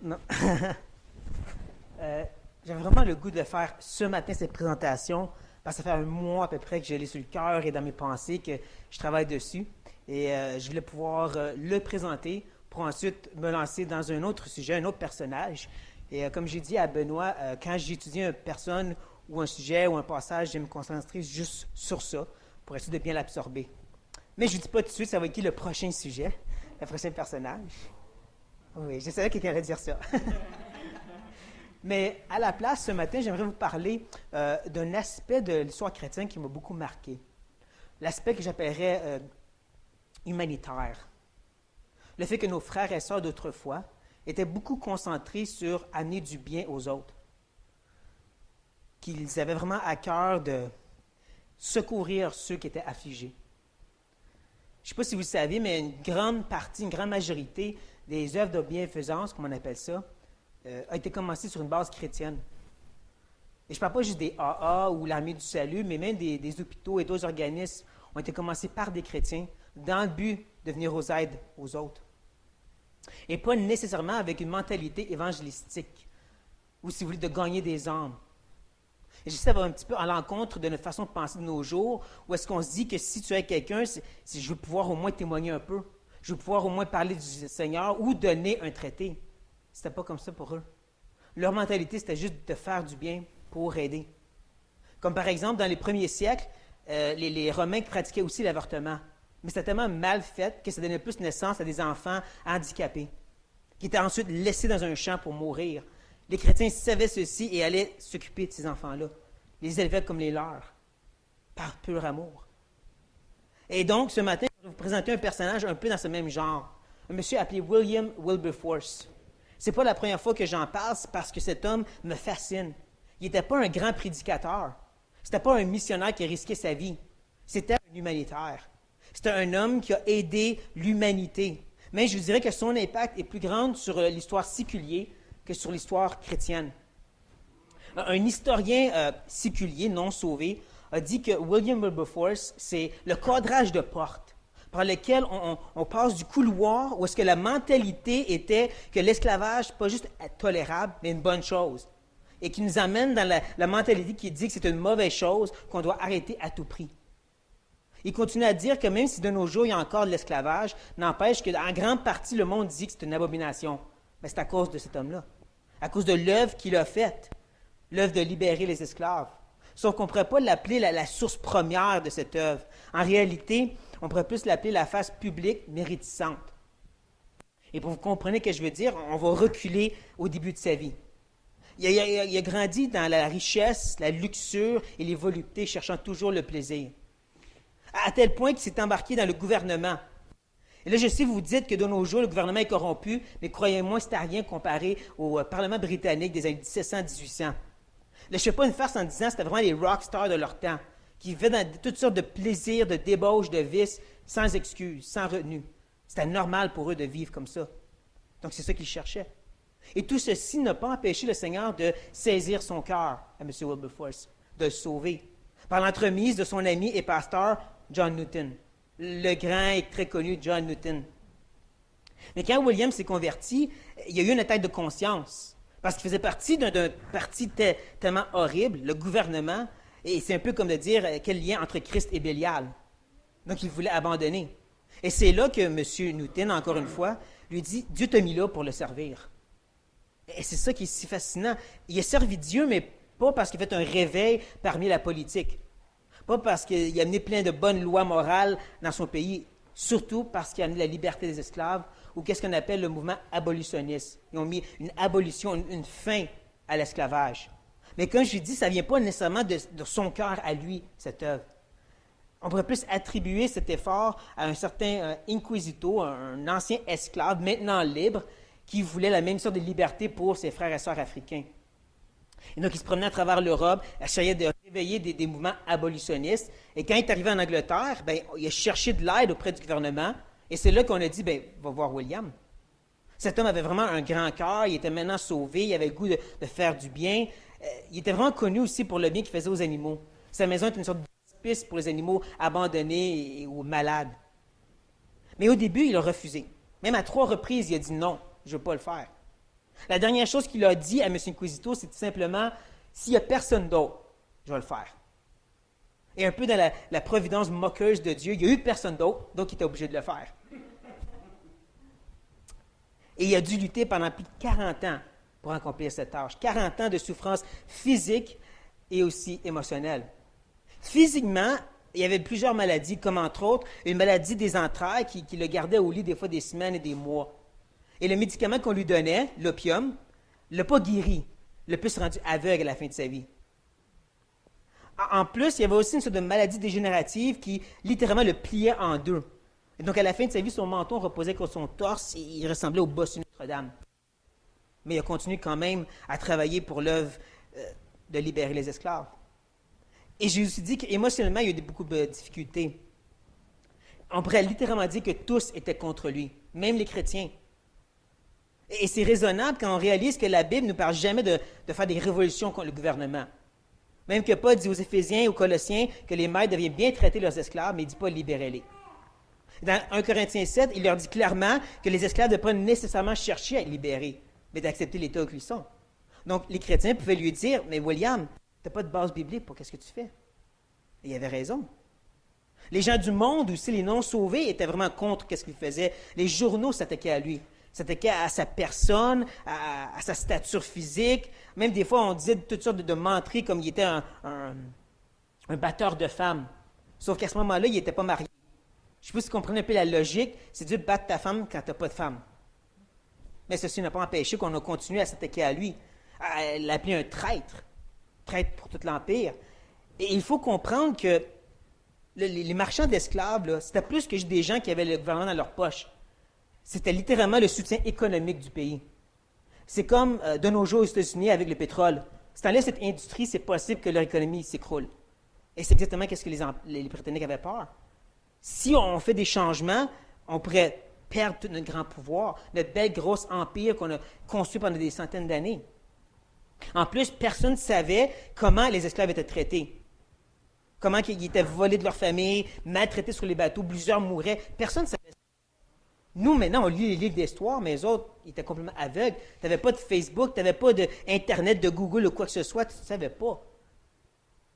non. J'avais vraiment le goût de faire ce matin cette présentation parce que ça fait un mois à peu près que je l'ai sur le cœur et dans mes pensées que je travaille dessus. Et je voulais pouvoir le présenter pour ensuite me lancer dans un autre sujet, un autre personnage. Et comme j'ai dit à Benoît, quand j'étudie une personne ou un sujet ou un passage, je vais me concentrer juste sur ça pour essayer de bien l'absorber. Mais je ne dis pas tout de suite, ça va être qui le prochain sujet, le prochain personnage. Oui, je savais que quelqu'un allait dire ça. Mais à la place, ce matin, j'aimerais vous parler d'un aspect de l'histoire chrétienne qui m'a beaucoup marqué. L'aspect que j'appellerais humanitaire. Le fait que nos frères et sœurs d'autrefois étaient beaucoup concentrés sur amener du bien aux autres. Qu'ils avaient vraiment à cœur de secourir ceux qui étaient affligés. Je ne sais pas si vous le savez, mais une grande partie, une grande majorité des œuvres de bienfaisance, comme on appelle ça, a été commencée sur une base chrétienne. Et je ne parle pas juste des AA ou l'Armée du Salut, mais même des hôpitaux et d'autres organismes ont été commencés par des chrétiens dans le but de venir aux aides aux autres. Et pas nécessairement avec une mentalité évangélistique, ou si vous voulez, de gagner des âmes. Et j'essaie d'avoir un petit peu à l'encontre de notre façon de penser de nos jours, où est-ce qu'on se dit que si tu es quelqu'un, si je veux pouvoir au moins témoigner un peu, je veux pouvoir au moins parler du Seigneur ou donner un traité. C'était pas comme ça pour eux. Leur mentalité, c'était juste de faire du bien pour aider. Comme par exemple, dans les premiers siècles, les Romains pratiquaient aussi l'avortement. Mais c'était tellement mal fait que ça donnait plus naissance à des enfants handicapés, qui étaient ensuite laissés dans un champ pour mourir. Les chrétiens savaient ceci et allaient s'occuper de ces enfants-là, les élevaient comme les leurs, par pur amour. Et donc, ce matin, je vais vous présenter un personnage un peu dans ce même genre, un monsieur appelé William Wilberforce. Ce n'est pas la première fois que j'en parle, c'est parce que cet homme me fascine. Il n'était pas un grand prédicateur, c'était pas un missionnaire qui a risqué sa vie, c'était un humanitaire. C'était un homme qui a aidé l'humanité. Mais je vous dirais que son impact est plus grand sur l'histoire séculière que sur l'histoire chrétienne. Un historien séculier non sauvé a dit que William Wilberforce, c'est le cadrage de porte par lequel on passe du couloir où est-ce que la mentalité était que l'esclavage, pas juste tolérable, mais une bonne chose. Et qui nous amène dans la mentalité qui dit que c'est une mauvaise chose, qu'on doit arrêter à tout prix. Il continue à dire que même si de nos jours il y a encore de l'esclavage, n'empêche qu'en grande partie le monde dit que c'est une abomination. Mais c'est à cause de cet homme-là, à cause de l'œuvre qu'il a faite, l'œuvre de libérer les esclaves. Sauf qu'on ne pourrait pas l'appeler la source première de cette œuvre. En réalité, on pourrait plus l'appeler la face publique mais réticente. Et pour vous comprendre ce que je veux dire, on va reculer au début de sa vie. Il a grandi dans la richesse, la luxure et les voluptés, cherchant toujours le plaisir. À tel point qu'il s'est embarqué dans le gouvernement. Et là, je sais, vous vous dites que de nos jours, le gouvernement est corrompu, mais croyez-moi, c'est à rien comparé au Parlement britannique des années 1700-1800. Là, je ne fais pas une farce en disant que c'était vraiment les rockstars de leur temps, qui vivaient dans toutes sortes de plaisirs, de débauches, de vices, sans excuse, sans retenue. C'était normal pour eux de vivre comme ça. Donc, c'est ça qu'ils cherchaient. Et tout ceci n'a pas empêché le Seigneur de saisir son cœur à M. Wilberforce, de le sauver, par l'entremise de son ami et pasteur John Newton, le grand et très connu John Newton. Mais quand William s'est converti, il y a eu une attaque de conscience, parce qu'il faisait partie d'un parti tellement horrible, le gouvernement, et c'est un peu comme de dire quel lien entre Christ et Bélial. Donc il voulait abandonner. Et c'est là que M. Newton, encore une fois, lui dit « Dieu t'a mis là pour le servir ». Et c'est ça qui est si fascinant. Il a servi Dieu, mais pas parce qu'il a fait un réveil parmi la politique. Pas parce qu'il a amené plein de bonnes lois morales dans son pays, surtout parce qu'il a amené la liberté des esclaves, ou qu'est-ce qu'on appelle le mouvement abolitionniste. Ils ont mis une abolition, une fin à l'esclavage. Mais comme je l'ai dit, ça ne vient pas nécessairement de son cœur à lui, cette œuvre. On pourrait plus attribuer cet effort à un certain inquisito, un ancien esclave, maintenant libre, qui voulait la même sorte de liberté pour ses frères et sœurs africains. Et donc, il se promenait à travers l'Europe, essayait de réveiller des mouvements abolitionnistes. Et quand il est arrivé en Angleterre, il a cherché de l'aide auprès du gouvernement. Et c'est là qu'on a dit, va voir William. Cet homme avait vraiment un grand cœur, il était maintenant sauvé, il avait le goût de faire du bien. Il était vraiment connu aussi pour le bien qu'il faisait aux animaux. Sa maison était une sorte d'hospice pour les animaux abandonnés ou malades. Mais au début, il a refusé. Même à 3 reprises, il a dit non, je ne veux pas le faire. La dernière chose qu'il a dit à M. Inquisito, c'est tout simplement, s'il n'y a personne d'autre, je vais le faire. Et un peu dans la providence moqueuse de Dieu, il n'y a eu personne d'autre, donc il était obligé de le faire. Et il a dû lutter pendant plus de 40 ans pour accomplir cette tâche. 40 ans de souffrance physique et aussi émotionnelle. Physiquement, il y avait plusieurs maladies, comme entre autres une maladie des entrailles qui le gardait au lit des fois des semaines et des mois. Et le médicament qu'on lui donnait, l'opium, ne l'a pas guéri, le plus rendu aveugle à la fin de sa vie. En plus, il y avait aussi une sorte de maladie dégénérative qui littéralement le pliait en deux. Et donc, à la fin de sa vie, son menton reposait sur son torse et il ressemblait au bossu de Notre-Dame. Mais il a continué quand même à travailler pour l'œuvre de libérer les esclaves. Et Jésus dit qu'émotionnellement, il y a eu beaucoup de difficultés. On pourrait littéralement dire que tous étaient contre lui, même les chrétiens. Et c'est raisonnable quand on réalise que la Bible ne nous parle jamais de faire des révolutions contre le gouvernement. Même que Paul dit aux Éphésiens et aux Colossiens que les maîtres devaient bien traiter leurs esclaves, mais il ne dit pas libérez-les. Dans 1 Corinthiens 7, il leur dit clairement que les esclaves ne doivent pas nécessairement chercher à être libérés, mais d'accepter l'état où ils sont. Donc, les chrétiens pouvaient lui dire, mais William, tu n'as pas de base biblique pour qu'est-ce que tu fais. Et il avait raison. Les gens du monde aussi, les non-sauvés, étaient vraiment contre ce qu'il faisait. Les journaux s'attaquaient à lui, s'attaquaient à sa personne, à sa stature physique. Même des fois, on disait toutes sortes de menteries comme il était un batteur de femmes. Sauf qu'à ce moment-là, il n'était pas marié. Je ne sais pas si vous comprenez un peu la logique. C'est dur de battre ta femme quand tu n'as pas de femme. Mais ceci n'a pas empêché qu'on a continué à s'attaquer à lui, à l'appeler un traître. Traître pour tout l'Empire. Et il faut comprendre que les marchands d'esclaves, c'était plus que juste des gens qui avaient le gouvernement dans leur poche. C'était littéralement le soutien économique du pays. C'est comme de nos jours aux États-Unis avec le pétrole. Si tu enlèves cette industrie, c'est possible que leur économie s'écroule. Et c'est exactement ce que les Britanniques avaient peur. Si on fait des changements, on pourrait perdre tout notre grand pouvoir, notre bel gros empire qu'on a construit pendant des centaines d'années. En plus, personne ne savait comment les esclaves étaient traités. Comment ils étaient volés de leur famille, maltraités sur les bateaux, plusieurs mouraient. Personne ne savait ça. Nous, maintenant, on lit les livres d'histoire, mais les autres, ils étaient complètement aveugles. Tu n'avais pas de Facebook, tu n'avais pas d'Internet, de Google ou quoi que ce soit, tu ne savais pas.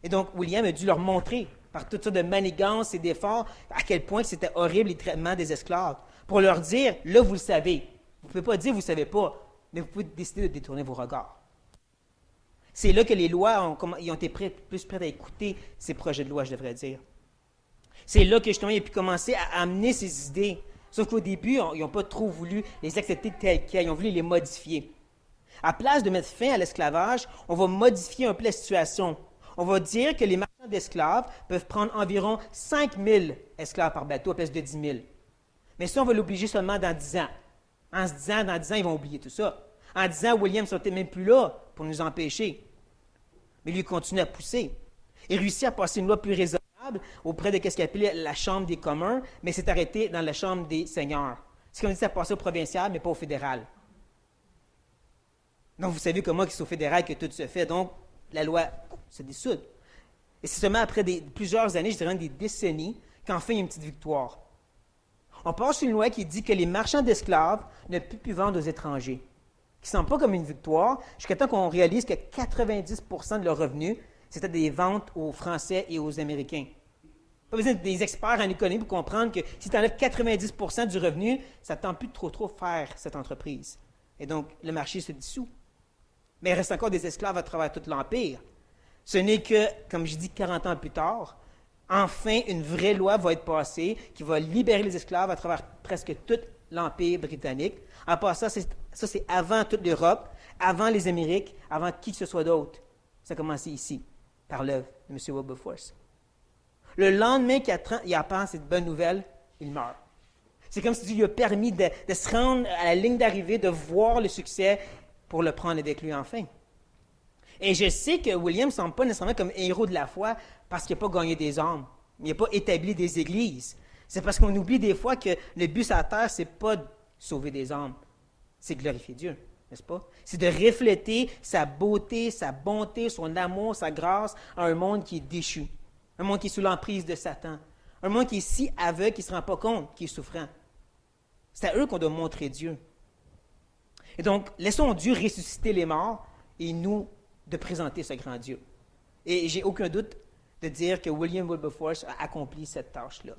Et donc, William a dû leur montrer, par toutes sortes de manigances et d'efforts, à quel point c'était horrible les traitements des esclaves. Pour leur dire, là, vous le savez. Vous ne pouvez pas dire, vous ne savez pas, mais vous pouvez décider de détourner vos regards. C'est là que les lois ont été plus prêtes à écouter ces projets de loi, je devrais dire. C'est là que justement, il a pu commencer à amener ces idées. Sauf qu'au début, ils n'ont pas trop voulu les accepter telles quelles, ils ont voulu les modifier. À place de mettre fin à l'esclavage, on va modifier un peu la situation. On va dire que les marchands d'esclaves peuvent prendre environ 5 000 esclaves par bateau à place de 10 000. Mais ça, on va l'obliger seulement dans 10 ans. En se disant, dans 10 ans, ils vont oublier tout ça. En disant, William ne serait même plus là pour nous empêcher. Mais lui continue à pousser. Il réussit à passer une loi plus raisonnable auprès de ce qu'il appelait la Chambre des communs, mais s'est arrêté dans la Chambre des seigneurs. C'est comme si ça passait au provincial, mais pas au fédéral. Donc, vous savez comment c'est au fédéral que tout se fait. Donc, la loi se dissout. Et c'est seulement après plusieurs années, je dirais des décennies, qu'enfin il y a une petite victoire. On passe une loi qui dit que les marchands d'esclaves ne peuvent plus vendre aux étrangers. Qui ne semble pas comme une victoire, jusqu'à temps qu'on réalise que 90% de leurs revenus, c'était des ventes aux Français et aux Américains. Pas besoin des experts en économie pour comprendre que si tu enlèves 90% du revenu, ça ne tente plus de trop faire cette entreprise. Et donc, le marché se dissout. Mais il reste encore des esclaves à travers tout l'Empire. Ce n'est que, comme je dis 40 ans plus tard, enfin, une vraie loi va être passée qui va libérer les esclaves à travers presque tout l'Empire britannique. En passant, ça c'est avant toute l'Europe, avant les Amériques, avant qui que ce soit d'autre. Ça a commencé ici, par l'œuvre de M. Wilberforce. Le lendemain qu'il apprend cette bonne nouvelle, il meurt. C'est comme si Dieu lui a permis de se rendre à la ligne d'arrivée, de voir le succès pour le prendre avec lui enfin. Et je sais que William ne semble pas nécessairement comme héros de la foi parce qu'il n'a pas gagné des âmes. Il n'a pas établi des églises. C'est parce qu'on oublie des fois que le but sur la terre, ce n'est pas de sauver des âmes, c'est de glorifier Dieu, n'est-ce pas? C'est de refléter sa beauté, sa bonté, son amour, sa grâce à un monde qui est déchu, un monde qui est sous l'emprise de Satan, un monde qui est si aveugle qu'il ne se rend pas compte qu'il est souffrant. C'est à eux qu'on doit montrer Dieu. Et donc, laissons Dieu ressusciter les morts et nous de présenter ce grand Dieu. Et j'ai aucun doute de dire que William Wilberforce a accompli cette tâche-là.